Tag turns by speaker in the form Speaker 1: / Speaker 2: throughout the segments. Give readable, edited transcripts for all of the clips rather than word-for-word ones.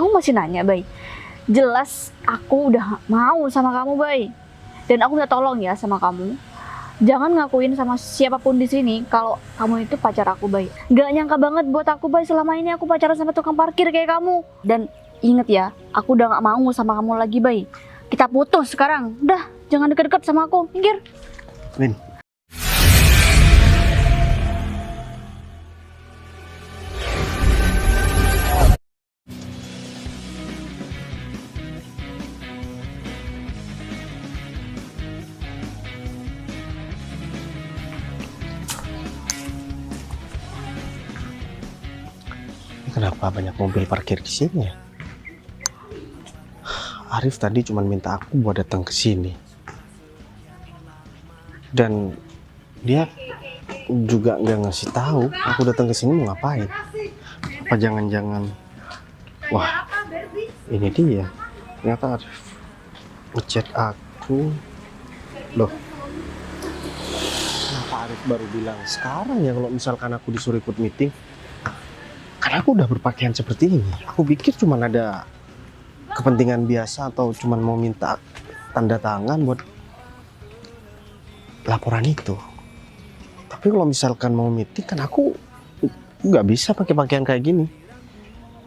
Speaker 1: Kamu masih nanya, Bay? Jelas aku udah mau sama kamu, Bay. Dan aku udah tolong ya sama kamu. Jangan ngakuin sama siapapun di sini kalau kamu itu pacar aku, Bay. Gak nyangka banget buat aku, Bay. Selama ini aku pacaran sama tukang parkir kayak kamu. Dan inget ya, aku udah gak mau sama kamu lagi, Bay. Kita putus sekarang. Udah, jangan deket-deket sama aku. Minggir.
Speaker 2: Lin. Kenapa banyak mobil parkir di sini ya? Arif tadi cuma minta aku buat datang ke sini. Dan dia juga nggak ngasih tahu aku datang ke sini mau ngapain. Apa jangan-jangan wah, ini dia. Ternyata Arif ngechat aku. Loh. Kenapa Arif baru bilang sekarang ya kalau misalkan aku disuruh ikut meeting? Karena aku udah berpakaian seperti ini. Aku pikir cuma ada kepentingan biasa atau cuma mau minta tanda tangan buat laporan itu. Tapi kalau misalkan mau meeting kan aku nggak bisa pakai pakaian kayak gini.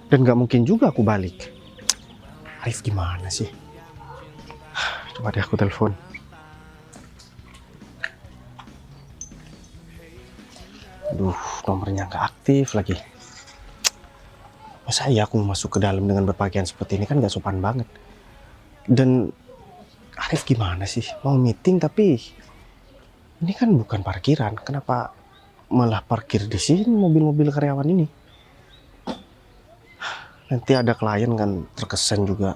Speaker 2: Dan nggak mungkin juga aku balik. Arif gimana sih? Coba deh aku telepon. Aduh, nomornya nggak aktif lagi. Masa ya aku masuk ke dalam dengan berpakaian seperti ini kan gak sopan banget. Dan Arif gimana sih? Mau meeting tapi ini kan bukan parkiran. Kenapa malah parkir di sini mobil-mobil karyawan ini? Nanti ada klien kan terkesan juga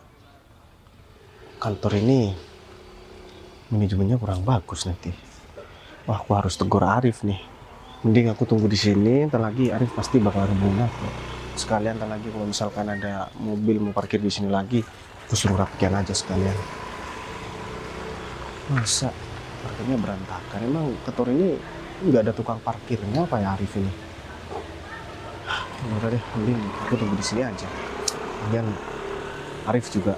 Speaker 2: kantor ini manajemennya kurang bagus nanti. Wah, aku harus tegur Arif nih. Mending aku tunggu di sini. Ntar lagi Arif pasti bakal hubungin aku. Sekalian ntar lagi kalau misalkan ada mobil mau parkir di sini lagi, aku suruh rapikan aja sekalian. Masa parkirnya berantakan? Emang kantor ini nggak ada tukang parkirnya apa ya Arif ini? Udah deh, mending aku tunggu di sini aja. Kemudian Arif juga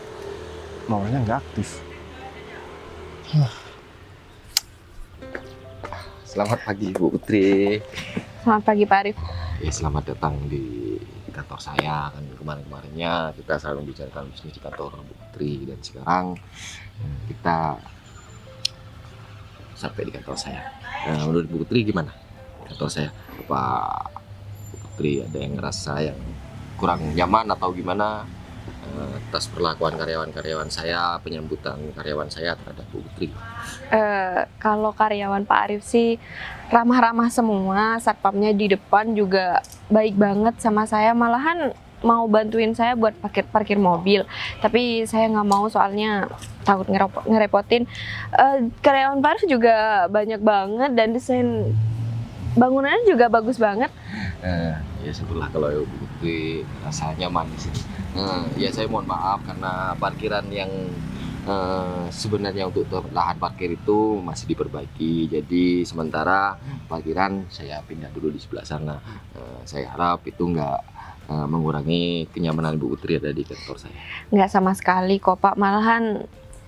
Speaker 2: maunya nggak aktif.
Speaker 3: Selamat pagi Bu Putri.
Speaker 1: Selamat pagi, Pak Arif.
Speaker 3: Ya, selamat datang di kantor saya. Kan kemarin-kemarinnya kita selalu membicarakan bisnis di kantor Bu Putri, dan sekarang kita sampai di kantor saya. Nah, menurut Bu Putri gimana kantor saya? Apa Bu Putri ada yang ngerasa yang kurang nyaman atau gimana atas perlakuan karyawan-karyawan saya, penyambutan karyawan saya terhadap Bu Putri?
Speaker 4: Kalau karyawan Pak Arif sih ramah-ramah semua, satpamnya di depan juga baik banget sama saya, malahan mau bantuin saya buat parkir mobil. Tapi saya nggak mau soalnya takut ngerepotin. Karyawan Pak Arif juga banyak banget dan desain bangunannya juga bagus banget.
Speaker 3: Ya syukurlah kalau Bu Putri rasa nyaman di sini. Ya saya mohon maaf karena parkiran yang sebenarnya untuk lahan parkir itu masih diperbaiki. Jadi sementara parkiran saya pindah dulu di sebelah sana. Saya harap itu nggak mengurangi kenyamanan Bu Putri ada di kantor saya.
Speaker 4: Nggak sama sekali kok Pak, malahan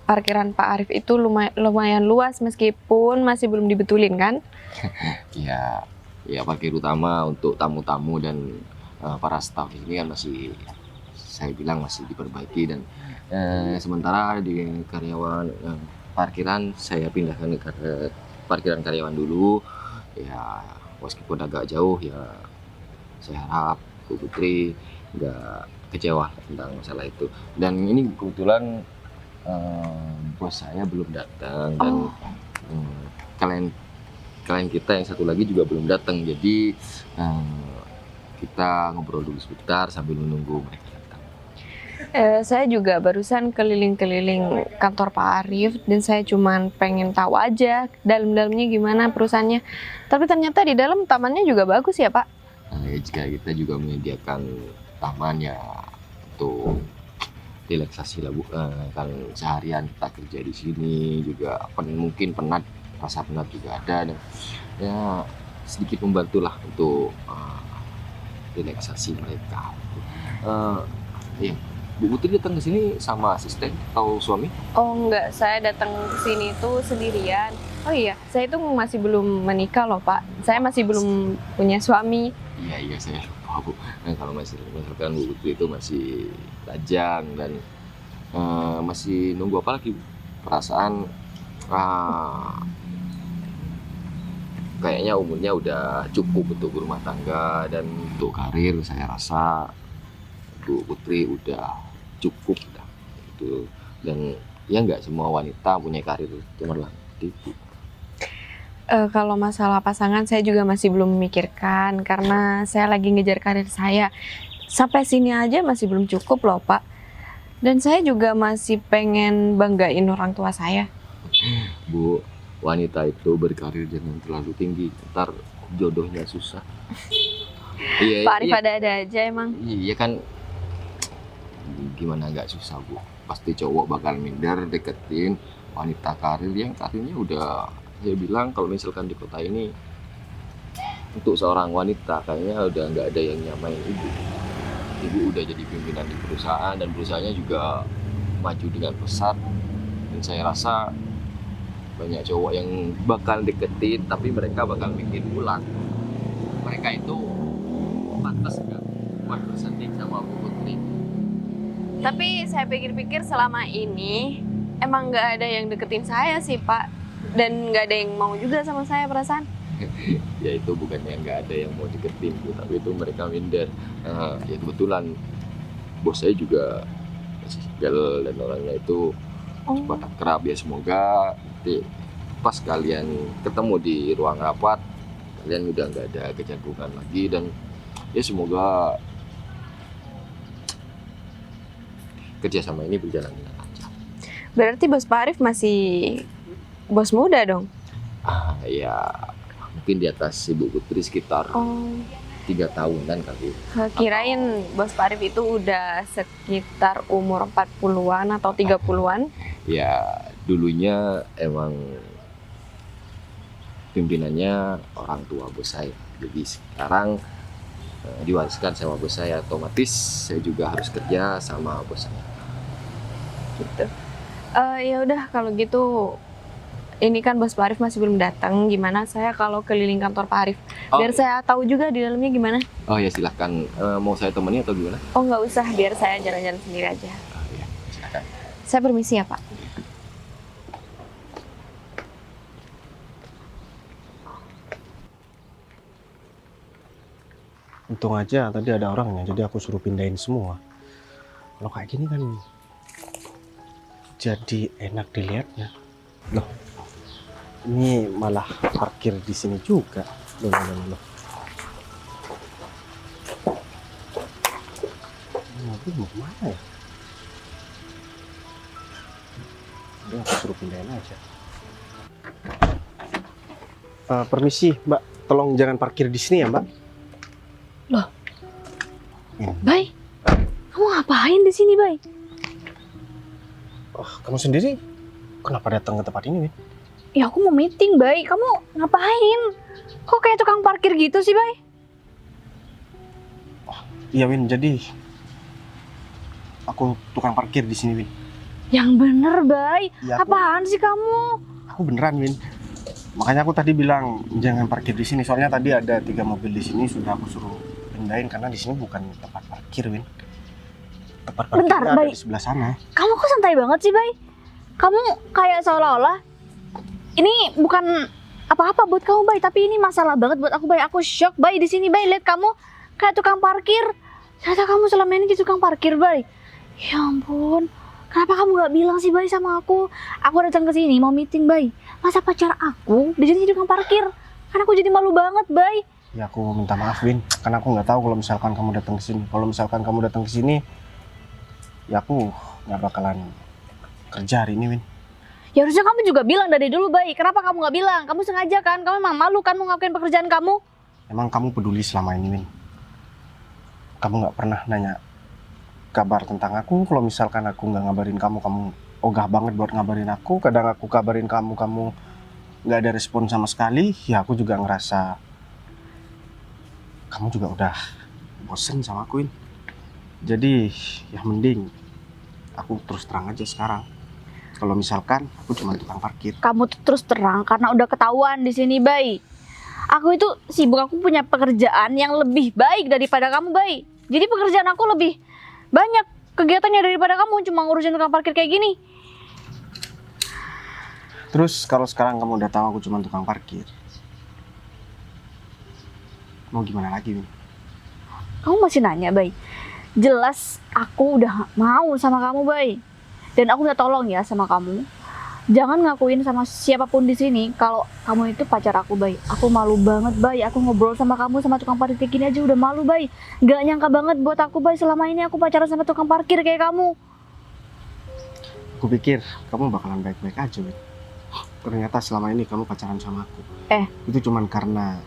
Speaker 4: parkiran Pak Arif itu lumayan luas meskipun masih belum dibetulin kan?
Speaker 3: Ya parkir utama untuk tamu-tamu dan para staf ini kan masih, saya bilang masih diperbaiki. Dan sementara di karyawan parkiran saya pindahkan ke parkiran karyawan dulu. Ya meskipun agak jauh, ya saya harap Bu Putri nggak kecewa tentang masalah itu. Dan ini kebetulan bos saya belum datang dan klien kita yang satu lagi juga belum datang. Jadi kita ngobrol dulu sebentar sambil menunggu mereka datang.
Speaker 4: Saya juga barusan keliling-keliling kantor Pak Arif dan saya cuman pengen tahu aja dalam-dalamnya gimana perusahaannya. Tapi ternyata di dalam tamannya juga bagus ya Pak.
Speaker 3: Ya, jika kita juga menyediakan taman ya untuk relaksasi lah Bu. Kan seharian kita kerja di sini juga mungkin penat, rasa penat juga ada, dan ya sedikit membantulah untuk relaksasi mereka. Ya Bu Putri datang ke sini sama asisten atau suami?
Speaker 4: Oh enggak, saya datang ke sini itu sendirian. Oh iya, saya itu masih belum menikah loh Pak. Saya masih belum punya suami.
Speaker 3: Iya, saya lupa Bu. Nah, kalau misalkan Bu Putri itu masih lajang dan masih nunggu apa lagi Bu? Perasaan kayaknya umurnya udah cukup untuk berumah tangga, dan untuk karir saya rasa Bu Putri udah cukup dah gitu. Dan ya nggak semua wanita punya karir cemerlang seperti itu.
Speaker 4: Kalau masalah pasangan saya juga masih belum memikirkan karena saya lagi ngejar karir saya. Sampai sini aja masih belum cukup loh Pak. Dan saya juga masih pengen banggain orang tua saya.
Speaker 3: Bu, wanita itu berkarir jangan terlalu tinggi, ntar jodohnya susah. Iya,
Speaker 4: Pak Arif ada-ada aja emang.
Speaker 3: Iya kan, gimana nggak susah Bu? Pasti cowok bakal minder deketin wanita karir yang karirnya udah, saya bilang kalau misalkan di kota ini untuk seorang wanita kayaknya udah nggak ada yang nyamain ibu. Ibu udah jadi pimpinan di perusahaan dan perusahaannya juga maju dengan pesat. Dan saya rasa banyak cowok yang bakal deketin tapi mereka bakal mikir ulang. Mereka itu pantas nggak buat bersanding sama Bu Putri?
Speaker 4: Tapi saya pikir-pikir selama ini emang nggak ada yang deketin saya sih Pak. Dan nggak ada yang mau juga sama saya perasaan.
Speaker 3: Ya itu bukannya nggak ada yang mau deketin Bu, tapi itu mereka minder. Ya kebetulan bos saya juga single dan orangnya itu cepat akrab. Ya semoga nanti pas kalian ketemu di ruang rapat kalian udah nggak ada kecandukan lagi, dan ya semoga kerjasama ini berjalan dengan lancar.
Speaker 4: Berarti bos Pak Arif masih bos muda dong?
Speaker 3: Ya mungkin di atas Ibu Putri sekitar 3 tahunan kali.
Speaker 4: Kirain bos Pak Arif itu udah sekitar umur 40-an atau 30-an.
Speaker 3: Ya dulunya emang pimpinannya orang tua bos saya. Jadi sekarang diwariskan sama bos saya, otomatis saya juga harus kerja sama bos saya.
Speaker 4: Gitu. Ya udah kalau gitu, ini kan bos Pak Arif masih belum datang. Gimana saya kalau keliling kantor Pak Arif? Biar saya tahu juga di dalamnya gimana.
Speaker 3: Oh ya silahkan, mau saya temani atau gimana?
Speaker 4: Oh nggak usah, biar saya jalan-jalan sendiri aja.
Speaker 3: Ya, silahkan.
Speaker 4: Saya permisi ya Pak.
Speaker 2: Untung aja tadi ada orangnya, jadi aku suruh pindahin semua. Kalau kayak gini kan jadi enak dilihatnya. Loh, ini malah parkir di sini juga. Loh. Ini mobil mau kemana ya? Udah aku suruh pindahin aja. Permisi Mbak, tolong jangan parkir di sini ya Mbak.
Speaker 1: Loh, Bay, kamu ngapain di sini, Bay?
Speaker 2: Oh, kamu sendiri kenapa datang ke tempat ini, Win?
Speaker 1: Ya aku mau meeting, Bay. Kamu ngapain? Kok kayak tukang parkir gitu sih, Bay?
Speaker 2: Iya, Win. Jadi aku tukang parkir di sini, Win.
Speaker 1: Yang bener, Bay.
Speaker 2: Iya,
Speaker 1: Apaan sih kamu?
Speaker 2: aku beneran, Win. Makanya aku tadi bilang jangan parkir di sini. Soalnya tadi ada 3 mobil di sini, sudah aku suruh pindahin karena di sini bukan tempat parkir, Win. Tempat parkirnya
Speaker 1: Bentar,
Speaker 2: ada
Speaker 1: Bay.
Speaker 2: di sebelah sana.
Speaker 1: Kamu kok santai banget sih, Bay? Kamu kayak seolah-olah ini bukan apa-apa buat kamu, Bay, tapi ini masalah banget buat aku, Bay. Aku shock, Bay, di sini, Bay. Lihat kamu kayak tukang parkir. Ternyata kamu selama ini jadi tukang parkir, Bay. Ya ampun. Kenapa kamu gak bilang sih, Bay, sama aku? Aku datang ke sini mau meeting, Bay. Masa pacar aku di sini jadi tukang parkir? Karena aku jadi malu banget, Bay.
Speaker 2: Ya aku minta maaf, Win. Karena aku nggak tahu kalau misalkan kamu datang ke sini. Kalau misalkan kamu datang ke sini, ya aku nggak bakalan kerja hari ini, Win.
Speaker 1: Ya harusnya kamu juga bilang dari dulu, Bay. Kenapa kamu gak bilang? Kamu sengaja kan? Kamu emang malu kan mau ngelakuin pekerjaan kamu?
Speaker 2: Emang kamu peduli selama ini, Win? Kamu nggak pernah nanya kabar tentang aku. Kalau misalkan aku nggak ngabarin kamu, kamu ogah banget buat ngabarin aku. Kadang aku kabarin kamu, kamu nggak ada respon sama sekali. Ya aku juga ngerasa kamu juga udah bosen sama aku, Win. Jadi ya mending aku terus terang aja sekarang. Kalau misalkan aku cuma tukang parkir.
Speaker 1: Kamu tuh terus terang karena udah ketahuan di sini, Bay. Aku itu sibuk, aku punya pekerjaan yang lebih baik daripada kamu, Bay. Jadi pekerjaan aku lebih banyak kegiatannya daripada kamu cuma ngurusin tukang parkir kayak gini.
Speaker 2: Terus kalau sekarang kamu udah tahu aku cuma tukang parkir, mau gimana lagi, Win?
Speaker 1: Kamu masih nanya, Bay? Jelas aku udah mau sama kamu, Bay. Dan aku minta tolong ya sama kamu. Jangan ngakuin sama siapapun di sini kalau kamu itu pacar aku, Bay. Aku malu banget, Bay. Aku ngobrol sama kamu sama tukang parkir kayak gini aja udah malu, Bay. Gak nyangka banget buat aku, Bay. Selama ini aku pacaran sama tukang parkir kayak kamu.
Speaker 2: Aku pikir kamu bakalan baik-baik aja, Win. Ternyata selama ini kamu pacaran sama aku. Itu cuman karena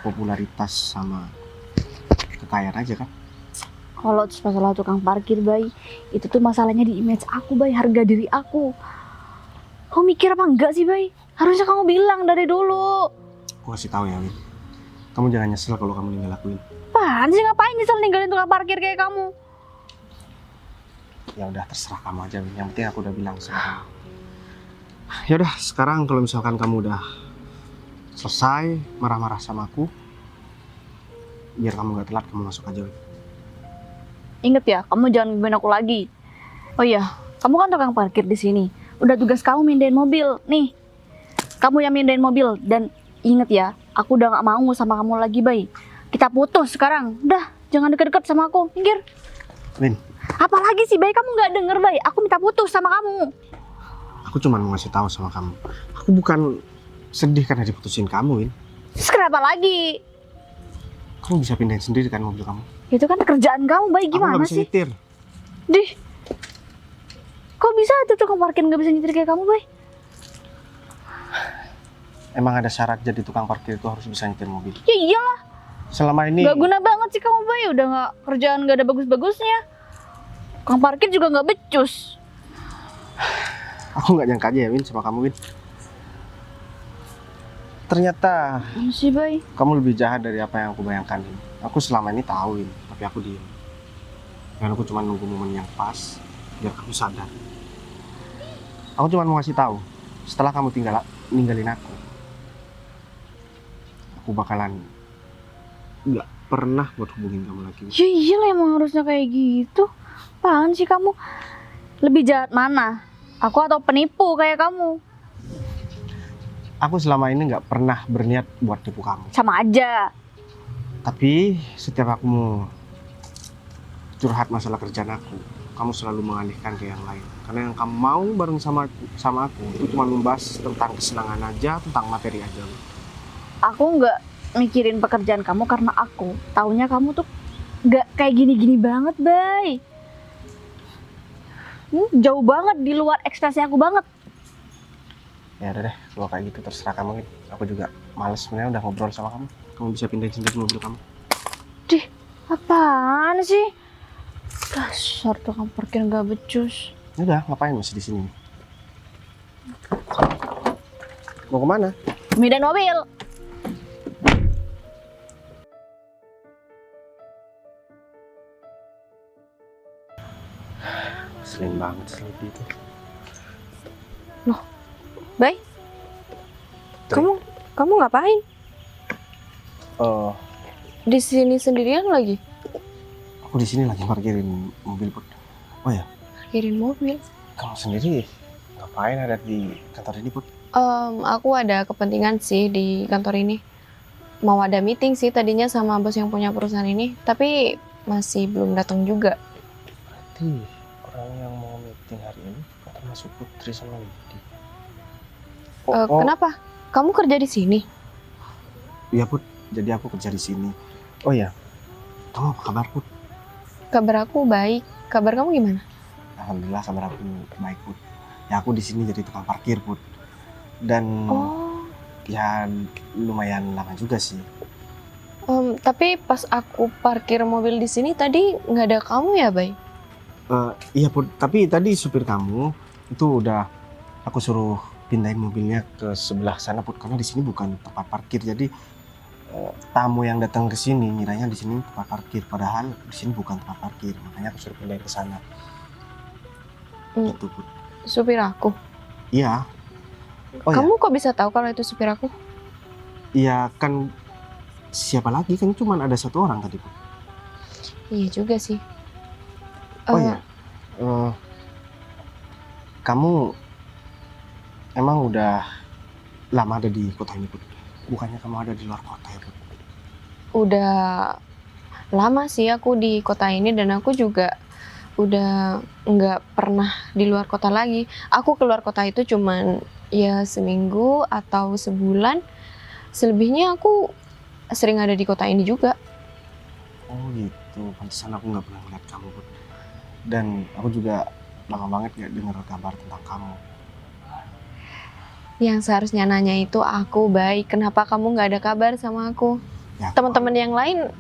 Speaker 2: popularitas sama kekayaan aja kan?
Speaker 1: Kalau masalah tukang parkir, Bay, itu tuh masalahnya di image aku, Bay. Harga diri aku. Kamu mikir apa enggak sih, Bay? Harusnya kamu bilang dari dulu.
Speaker 2: Aku kasih tahu ya, Win. Kamu jangan nyesel kalau kamu ninggal aku, Win.
Speaker 1: Apaan sih, ngapain nyesel ninggalin tukang parkir kayak kamu?
Speaker 2: Ya udah terserah kamu aja, Win. Yang penting aku udah bilang sama kamu. Ya udah, sekarang kalau misalkan kamu udah selesai marah-marah sama aku, biar kamu gak telat, kamu masuk aja, Win.
Speaker 1: Ingat ya, kamu jangan gangguin aku lagi. Oh iya, kamu kan tukang parkir di sini. Udah tugas kamu mindahin mobil. Nih, kamu yang mindahin mobil. Dan ingat ya, aku udah gak mau sama kamu lagi, Bay. Kita putus sekarang. Udah, jangan deket-deket sama aku. Minggir.
Speaker 2: Win,
Speaker 1: Apalagi sih, Bay? Kamu gak denger, Bay? Aku minta putus sama kamu.
Speaker 2: aku cuma mau ngasih tahu sama kamu. Aku bukan sedih karena diputusin kamu, Win.
Speaker 1: Terus kenapa lagi?
Speaker 2: Kamu bisa pindahin sendiri kan mobil kamu?
Speaker 1: Itu kan kerjaan kamu, Bay.
Speaker 2: Aku
Speaker 1: Gimana
Speaker 2: gak bisa
Speaker 1: sih?
Speaker 2: nyetir.
Speaker 1: Dih. Kok bisa tuh tukang parkir gak bisa nyetir kayak kamu, Bay?
Speaker 2: Emang ada syarat jadi tukang parkir itu harus bisa nyetir mobil.
Speaker 1: Ya iyalah.
Speaker 2: Selama ini
Speaker 1: Gak guna banget sih kamu, Bay. Udah gak kerjaan gak ada bagus-bagusnya. Tukang parkir juga gak becus.
Speaker 2: aku nggak nyangka aja ya, Win, sama kamu, Win. Ternyata
Speaker 1: Mana sih, Bay?
Speaker 2: kamu lebih jahat dari apa yang aku bayangkan, Win. Aku selama ini tahu, Win, tapi aku diem. Dan aku cuma nunggu momen yang pas biar kamu sadar. Aku cuma mau ngasih tahu, setelah kamu ninggalin aku bakalan nggak pernah buat hubungin kamu lagi, Win.
Speaker 1: Ya iyalah, emang harusnya kayak gitu. Apaan sih kamu? Lebih jahat mana? Aku atau penipu kayak kamu?
Speaker 2: Aku selama ini nggak pernah berniat buat tipu kamu.
Speaker 1: Sama aja.
Speaker 2: Tapi setiap aku mau curhat masalah kerjaan aku, kamu selalu mengalihkan ke yang lain. Karena yang kamu mau bareng sama aku itu cuma membahas tentang kesenangan aja, tentang materi aja.
Speaker 1: Aku nggak mikirin pekerjaan kamu karena aku taunya kamu tuh nggak kayak gini-gini banget, Bay. Jauh banget di luar ekspektasi aku banget.
Speaker 2: Ya udah deh, kalau kayak gitu terserah kamu, Win. Aku juga males sebenarnya udah ngobrol sama kamu. Kamu bisa pindahin sendiri mobil kamu.
Speaker 1: Dih, apaan sih? Dasar tukang parkir nggak becus.
Speaker 2: Ya udah, ngapain masih di sini? Mau kemana?
Speaker 1: Pindahin mobil.
Speaker 2: Sering banget selebih itu.
Speaker 4: Bay, kamu ngapain?
Speaker 2: Oh,
Speaker 4: Di sini sendirian lagi?
Speaker 2: aku di sini lagi parkirin mobil, Put. Oh ya,
Speaker 4: Parkirin mobil.
Speaker 2: kamu sendiri ngapain ada di kantor ini, Put?
Speaker 4: Aku ada kepentingan sih di kantor ini. Mau ada meeting sih tadinya sama bos yang punya perusahaan ini, tapi masih belum datang juga.
Speaker 2: Berarti orang yang mau meeting hari ini termasuk Putri sama Widi.
Speaker 4: Kenapa? Kamu kerja di sini?
Speaker 2: Iya, Put. Jadi aku kerja di sini. Oh ya, kamu apa kabar, Put?
Speaker 4: Kabar aku baik. Kabar kamu gimana?
Speaker 2: Alhamdulillah kabar aku baik, Put. Ya aku di sini jadi tukang parkir, Put. Dan
Speaker 4: Oh,
Speaker 2: ya lumayan lama juga sih.
Speaker 4: tapi pas aku parkir mobil di sini tadi nggak ada kamu ya, Bay?
Speaker 2: Iya, Put. Tapi tadi supir kamu itu udah aku suruh pindahin mobilnya ke sebelah sana, Put. Karena di sini bukan tempat parkir. Jadi tamu yang datang ke sini ngiranya di sini tempat parkir. Padahal di sini bukan tempat parkir. Makanya aku suruh pindahin ke sana.
Speaker 4: Hmm.
Speaker 2: Itu Put.
Speaker 4: Supir aku.
Speaker 2: Iya. Oh
Speaker 4: Kamu kok bisa tahu kalau itu supir aku?
Speaker 2: iya kan siapa lagi, kan cuma ada satu orang tadi Put.
Speaker 4: Iya juga sih.
Speaker 2: Oh
Speaker 4: Eh,
Speaker 2: iya. Eh, kamu emang udah lama ada di kota ini Put? Bukannya kamu ada di luar kota ya Put?
Speaker 4: Udah lama sih aku di kota ini dan aku juga udah nggak pernah di luar kota lagi. Aku keluar kota itu cuman ya seminggu atau sebulan. Selebihnya aku sering ada di kota ini juga.
Speaker 2: Oh gitu, pantesan aku nggak pernah ngeliat kamu Put. Dan aku juga lama banget nggak dengar kabar tentang kamu.
Speaker 4: Yang seharusnya nanya itu aku, baik. Kenapa kamu nggak ada kabar sama aku?
Speaker 2: Ya,
Speaker 4: Teman-teman yang lain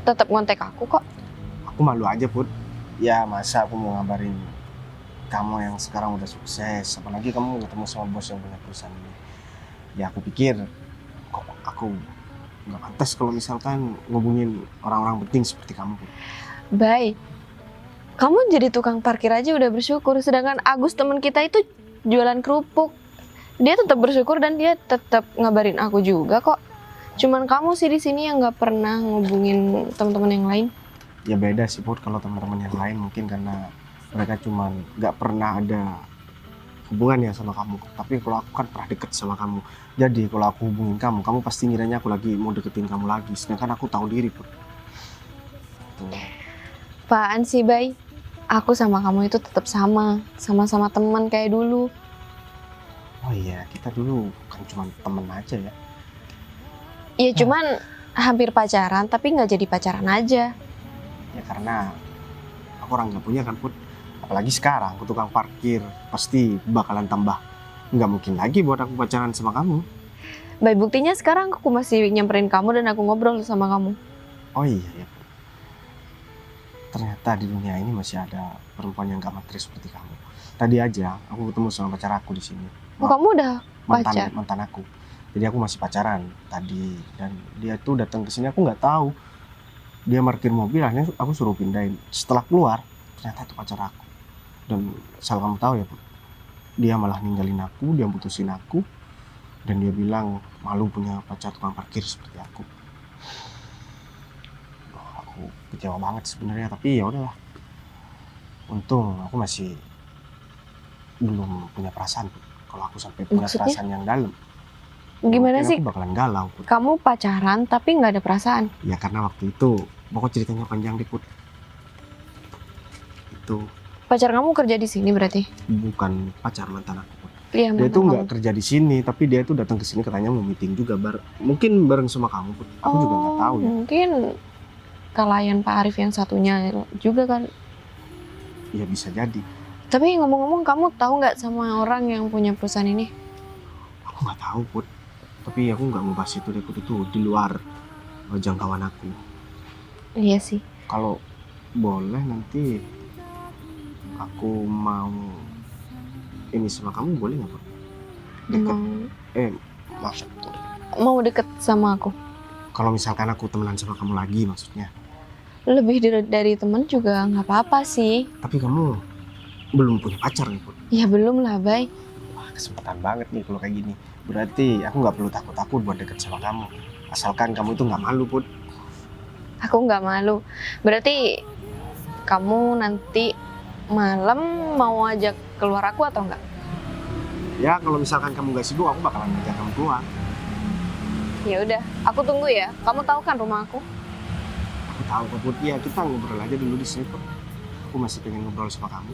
Speaker 4: tetap ngontek aku kok.
Speaker 2: aku malu aja Put. Ya masa aku mau ngabarin kamu yang sekarang udah sukses, apalagi kamu ketemu sama bos yang punya perusahaan ini. Ya aku pikir kok aku nggak pantas kalau misalkan ngubungin orang-orang penting seperti kamu Put.
Speaker 4: Baik. Kamu jadi tukang parkir aja udah bersyukur, sedangkan Agus teman kita itu jualan kerupuk. Dia tetap bersyukur dan dia tetap ngabarin aku juga kok. Cuman kamu sih di sini yang nggak pernah ngubungin teman-teman yang lain.
Speaker 2: Ya beda sih Put, kalau teman-teman yang lain mungkin karena mereka cuman nggak pernah ada hubungan ya sama kamu. Tapi kalau aku kan pernah deket sama kamu. Jadi kalau aku hubungin kamu, kamu pasti ngiranya aku lagi mau deketin kamu lagi. Sedangkan aku tahu diri Put. Tuh.
Speaker 4: Apaan sih, Bay? Aku sama kamu itu tetap sama-sama teman kayak dulu.
Speaker 2: Oh iya, kita dulu kan cuma temen aja ya.
Speaker 4: Ya cuman hampir pacaran, tapi nggak jadi pacaran aja.
Speaker 2: Ya karena aku orang nggak punya kan Put. Apalagi sekarang aku tukang parkir, pasti bakalan tambah nggak mungkin lagi buat aku pacaran sama kamu.
Speaker 4: Bay, buktinya sekarang aku masih nyamperin kamu dan aku ngobrol sama kamu.
Speaker 2: Oh iya ya. Ternyata di dunia ini masih ada perempuan yang gak materi seperti kamu. Tadi aja aku ketemu sama pacar aku di sini.
Speaker 4: Oh, kamu udah pacar?
Speaker 2: Mantan aku. Jadi aku masih pacaran tadi, dan dia tuh datang ke sini, aku nggak tahu. Dia parkir mobil, akhirnya aku suruh pindahin. Setelah keluar, ternyata itu pacar aku. Dan asal kamu tahu ya, Put, dia malah ninggalin aku, dia putusin aku, dan dia bilang malu punya pacar tukang parkir seperti aku. Aku kecewa banget sebenarnya, tapi ya udahlah. Untung aku masih belum punya perasaan Put. Kalau aku sampai punya
Speaker 4: Maksudnya?
Speaker 2: perasaan yang dalam,
Speaker 4: Gimana
Speaker 2: mungkin
Speaker 4: sih?
Speaker 2: aku bakalan galau Put.
Speaker 4: Kamu pacaran tapi nggak ada perasaan?
Speaker 2: Ya karena waktu itu, pokok ceritanya panjang deh Put. Itu
Speaker 4: Pacar kamu kerja di sini berarti?
Speaker 2: bukan pacar, mantan aku Put.
Speaker 4: Iya,
Speaker 2: Dia
Speaker 4: mantan
Speaker 2: tuh
Speaker 4: kamu.
Speaker 2: nggak kerja di sini, tapi dia tuh datang ke sini katanya mau meeting juga, mungkin bareng sama kamu Put. Aku juga nggak tahu ya.
Speaker 4: Mungkin klien Pak Arif yang satunya juga kan.
Speaker 2: Ya bisa jadi.
Speaker 4: Tapi ngomong-ngomong, kamu tahu nggak sama orang yang punya perusahaan ini?
Speaker 2: Aku nggak tahu Put. Tapi aku nggak mau bahas itu deh Put, itu di luar jangkauan aku.
Speaker 4: Iya sih.
Speaker 2: Kalau boleh nanti aku mau ini sama kamu, boleh nggak Put? Deket. Maksud
Speaker 4: Mau deket sama aku?
Speaker 2: kalau misalkan aku temenan sama kamu lagi maksudnya.
Speaker 4: Lebih dari temen juga nggak apa-apa sih.
Speaker 2: Tapi kamu belum punya pacar nih Put.
Speaker 4: Ya belum lah, Bay.
Speaker 2: Wah, kesempatan banget nih kalau kayak gini. Berarti aku nggak perlu takut-takut buat deket sama kamu. Asalkan kamu itu nggak malu Put.
Speaker 4: Aku nggak malu. Berarti kamu nanti malam mau ajak keluar aku atau enggak?
Speaker 2: Ya kalau misalkan kamu nggak sibuk, aku bakalan ngajak kamu keluar.
Speaker 4: Ya udah, aku tunggu ya. Kamu tahu kan rumah aku?
Speaker 2: Aku tahu kok Put. Ya kita ngobrol aja dulu di sini Put. Aku masih pengen ngobrol sama kamu.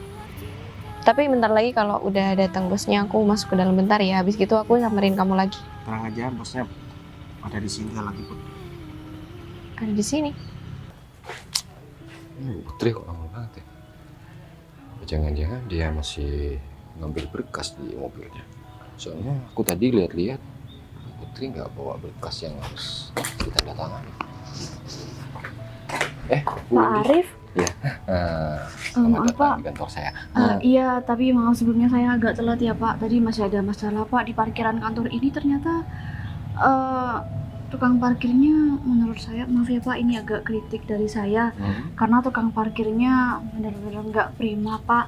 Speaker 4: Tapi bentar lagi kalau udah datang bosnya aku masuk ke dalam bentar ya. Habis gitu aku samperin kamu lagi.
Speaker 2: Tenang aja, bosnya ada di sini lagi Put.
Speaker 4: Ada di sini.
Speaker 3: Putri kok lama banget ya? Jangan-jangan dia masih ngambil berkas di mobilnya. Soalnya aku tadi lihat-lihat Putri nggak bawa berkas yang harus ditandatangani.
Speaker 1: Pak Arif,
Speaker 3: Selamat
Speaker 1: maaf,
Speaker 3: datang
Speaker 1: Pak.
Speaker 3: di kantor saya.
Speaker 1: Iya, tapi maaf sebelumnya saya agak telat ya Pak. Tadi masih ada masalah Pak di parkiran kantor ini. Ternyata tukang parkirnya, menurut saya, maaf ya Pak, ini agak kritik dari saya. Karena tukang parkirnya benar-benar nggak prima Pak.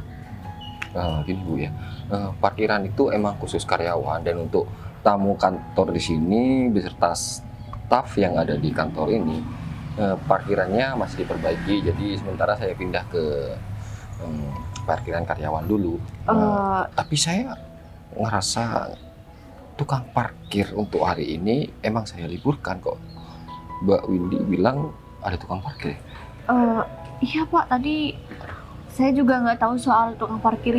Speaker 3: Gini Bu ya, parkiran itu emang khusus karyawan dan untuk tamu kantor di sini beserta staf yang ada di kantor ini, parkirannya masih diperbaiki. Jadi sementara saya pindah ke parkiran karyawan dulu. Tapi saya ngerasa tukang parkir untuk hari ini emang saya liburkan kok. Mbak Windy bilang ada tukang parkir.
Speaker 1: Iya Pak, tadi saya juga nggak tahu soal tukang parkir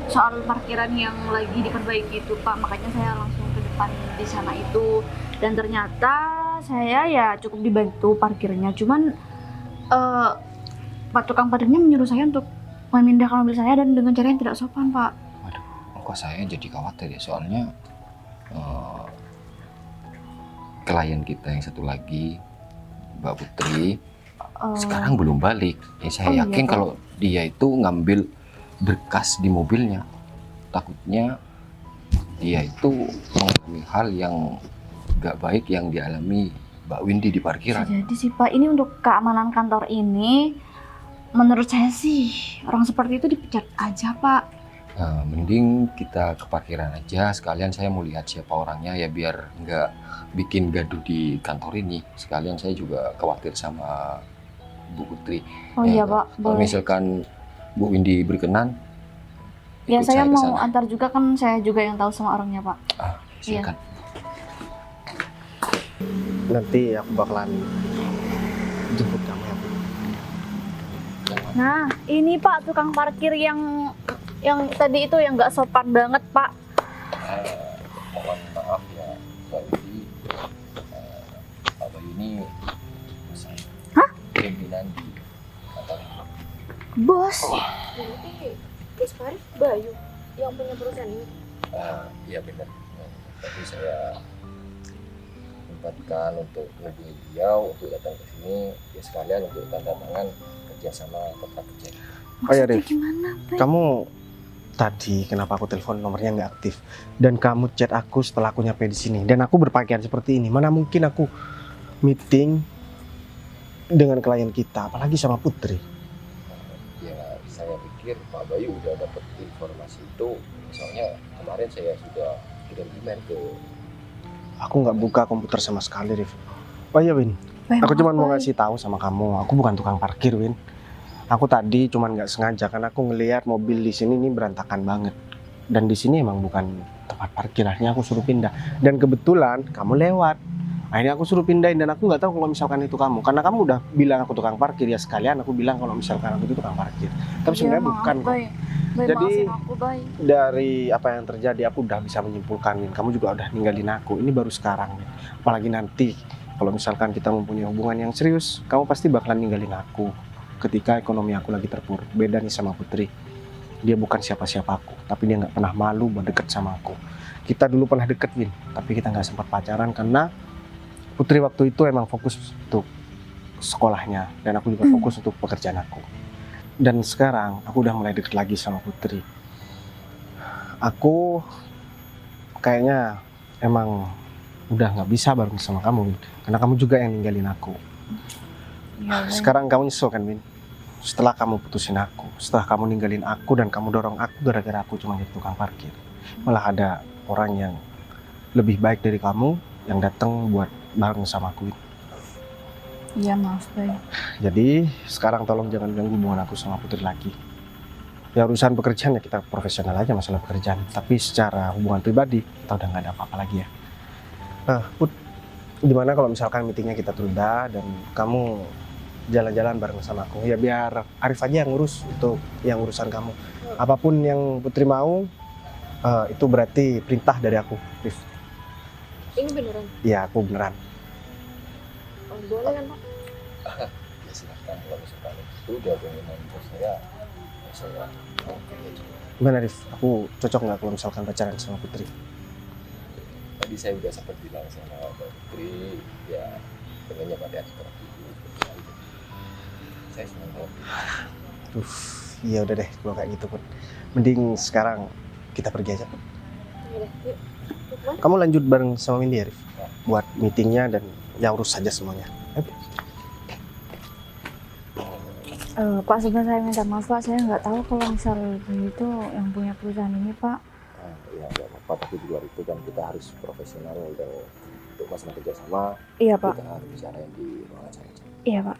Speaker 1: soal parkiran yang lagi diperbaiki itu Pak, makanya saya langsung ke depan di sana itu, dan ternyata saya ya cukup dibantu parkirnya, cuman Pak tukang parkirnya menyuruh saya untuk memindahkan mobil saya dan dengan cara yang tidak sopan Pak.
Speaker 3: Waduh, kok saya jadi khawatir ya, soalnya klien kita yang satu lagi, Mbak Putri, sekarang belum balik. Saya yakin
Speaker 1: Pak?
Speaker 3: kalau dia itu ngambil berkas di mobilnya. Takutnya dia itu mengalami hal yang gak baik yang dialami Mbak Windy di parkiran.
Speaker 1: Jadi sih Pak, ini untuk keamanan kantor ini, menurut saya sih orang seperti itu dipecat aja Pak.
Speaker 3: Mending kita ke parkiran aja, sekalian saya mau lihat siapa orangnya ya, biar nggak bikin gaduh di kantor ini. Sekalian saya juga khawatir sama Bu Putri.
Speaker 1: Oh iya Pak,
Speaker 3: Kalau
Speaker 1: boleh.
Speaker 3: misalkan Bu Windy berkenan,
Speaker 1: Ya
Speaker 3: ikut
Speaker 1: saya
Speaker 3: ke
Speaker 1: mau
Speaker 3: sana.
Speaker 1: antar juga, kan saya juga yang tahu sama orangnya Pak.
Speaker 3: Silakan.
Speaker 2: Nanti aku bakalan jemput kamu ya Bu.
Speaker 1: Nah, ini Pak tukang parkir yang tadi itu yang nggak sopan banget Pak.
Speaker 3: Mohon maaf ya Mbak Windy. Pak Bayu ini saya pimpinan di kantor ini.
Speaker 1: Bos.
Speaker 4: Berarti Bos Farid Bayu yang punya perusahaan ini.
Speaker 3: Iya benar. Tapi saya tempatkan untuk menghubungi beliau untuk datang ke sini ya, sekalian untuk tanda tangan kerjasama kontrak kerja.
Speaker 2: Oh ya,
Speaker 1: Maksudnya
Speaker 2: Rif.
Speaker 1: gimana Pak?
Speaker 2: Kamu tadi kenapa aku telepon nomornya nggak aktif, dan kamu chat aku setelah aku nyampe di sini dan aku berpakaian seperti ini. Mana mungkin aku meeting dengan klien kita, apalagi sama Putri.
Speaker 3: Ya saya pikir Pak Bayu udah dapat informasi itu, soalnya kemarin saya sudah kirim email ke.
Speaker 2: Aku nggak buka komputer sama sekali, Rif. Oh iya Win,
Speaker 1: Baik,
Speaker 2: aku cuma
Speaker 1: maaf,
Speaker 2: mau
Speaker 1: Bay.
Speaker 2: ngasih tahu sama kamu, aku bukan tukang parkir Win. Aku tadi cuma nggak sengaja karena aku ngelihat mobil di sini ini berantakan banget, dan di sini emang bukan tempat parkir. Akhirnya aku suruh pindah, dan kebetulan kamu lewat. Akhirnya aku suruh pindahin, dan aku nggak tahu kalau misalkan itu kamu, karena kamu udah bilang aku tukang parkir ya, sekalian aku bilang kalau misalkan aku itu tukang parkir. Tapi sebenarnya
Speaker 1: Iya,
Speaker 2: bukan kok.
Speaker 1: Bay. Bay,
Speaker 2: Jadi-
Speaker 1: maafin aku Bay.
Speaker 2: Dari apa yang terjadi aku udah bisa menyimpulkan, Win, kamu juga udah ninggalin aku. Ini baru sekarang, Win. Apalagi nanti kalau misalkan kita mempunyai hubungan yang serius, kamu pasti bakalan ninggalin aku ketika ekonomi aku lagi terpuruk. Beda nih sama Putri, dia bukan siapa-siapaku, tapi dia nggak pernah malu buat deket sama aku. Kita dulu pernah deket, Win, tapi kita nggak sempat pacaran karena Putri waktu itu emang fokus untuk sekolahnya, dan aku juga fokus untuk pekerjaan aku. Dan sekarang aku udah mulai deket lagi sama Putri. Aku kayaknya emang udah nggak bisa bareng sama kamu, Win, karena kamu juga yang ninggalin aku.
Speaker 1: Iya, Bay.
Speaker 2: Sekarang kamu nyesel kan, Win? Setelah kamu putusin aku, setelah kamu ninggalin aku dan kamu dorong aku gara-gara aku cuma jadi tukang parkir, malah ada orang yang lebih baik dari kamu yang datang buat bareng sama aku, Win.
Speaker 1: Iya, maaf Bay.
Speaker 2: Jadi sekarang tolong jangan ganggu hubungan aku sama Putri lagi. Ya urusan pekerjaan ya kita profesional aja masalah pekerjaan. Tapi secara hubungan pribadi kita udah nggak ada apa-apa lagi ya. Nah, Put, gimana kalau misalkan meetingnya kita tunda dan kamu jalan-jalan bareng sama aku? Ya biar Arif aja yang ngurus untuk yang urusan kamu. Apapun yang Putri mau, itu berarti perintah dari aku, Rif.
Speaker 4: Ini beneran?
Speaker 2: Ya aku beneran.
Speaker 4: Oh, boleh kan Pak?
Speaker 3: Ya silahkan, kalau misalkan itu udah keinginan bos saya, ya saya oke aja.
Speaker 2: Gimana, Rif? Aku cocok nggak kalau misalkan pacaran sama Putri?
Speaker 3: Tadi saya udah sempat bilang sama Mbak Putri, ya pengennya pada seperti itu. Saya senang banget.
Speaker 2: Iya udah deh kalau kayak gitu, Put. Mending sekarang kita pergi aja, Put.
Speaker 4: Yaudah, yuk. Yuk, Mas.
Speaker 2: Kamu lanjut bareng sama Windy ya, Rif? Buat meetingnya dan ya urus saja semuanya. Ayo.
Speaker 5: Pak, sebenarnya saya minta maaf Pak, saya nggak tahu kalau misal itu yang punya perusahaan ini Pak.
Speaker 3: Ya nggak apa-apa, tapi di luar itu kan kita harus profesional dan untuk masalah kerjasama
Speaker 5: Iya Pak,
Speaker 3: kita harus bicarain di ruangan saya aja.
Speaker 5: iya Pak.